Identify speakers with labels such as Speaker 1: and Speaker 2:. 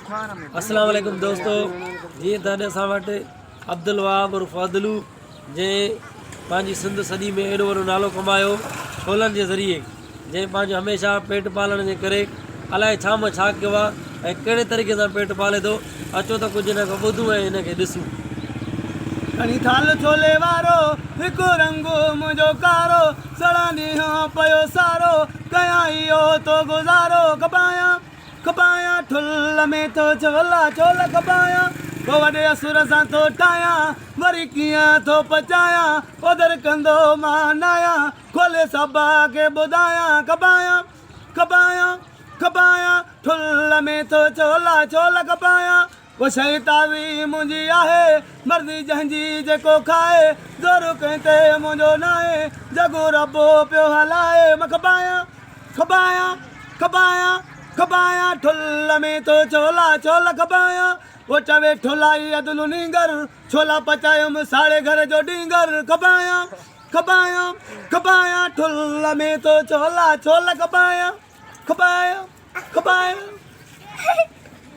Speaker 1: अस्सलाम वालेकुम दोस्तों, जीअं त असां वटि अब्दुल वहाब और फादलू जंहिं पंहिंजी सिंध सदी में एॾो वॾो नालो कमायो छोलनि जे ज़रिए, जंहिं पंहिंजो हमेशह पेट पालण जे करे अलाए छा कयो आहे ऐं कहिड़े तरीक़े सां पेट पाले थो। अचो त कुझु हिन खां ॿुधूं ऐं हिनखे ॾिसूं।
Speaker 2: खणी थाल छोले वारो हिकु रंग मुंहिंजो कारो, सड़ा ॾींहं पियो सारो, कयां इहो तो गुज़ारो। खपायां खपायां ठुल में तो छोला छोला खपायां, पोइ वॾे असुर सां थो ठाहियां, वरी कीअं थो पचायां, ओदर कंदो मां नायां, खोले सभा खे ॿुधायां। खपायां खपायां खपायां ठुल में तो छोला छोला खपायां, वो शइ ताज़ी मुंहिंजी आहे, मर्ज़ी जंहिंजी जेको खाए, ज़ोर कंहिं ते मुंहिंजो न आहे, जॻो रबो पियो हलाए। मां खपायां खपायां खपायां खपायां ठुल में तो छोला छोला खपायां, वो चवे ठुलाई अदलू नींगर, छोला पचायुमि साड़े घर जो ॾींगर। खपायां खपायां खपायां ठुल में तो छोला छोला खपायां खपायां खपायां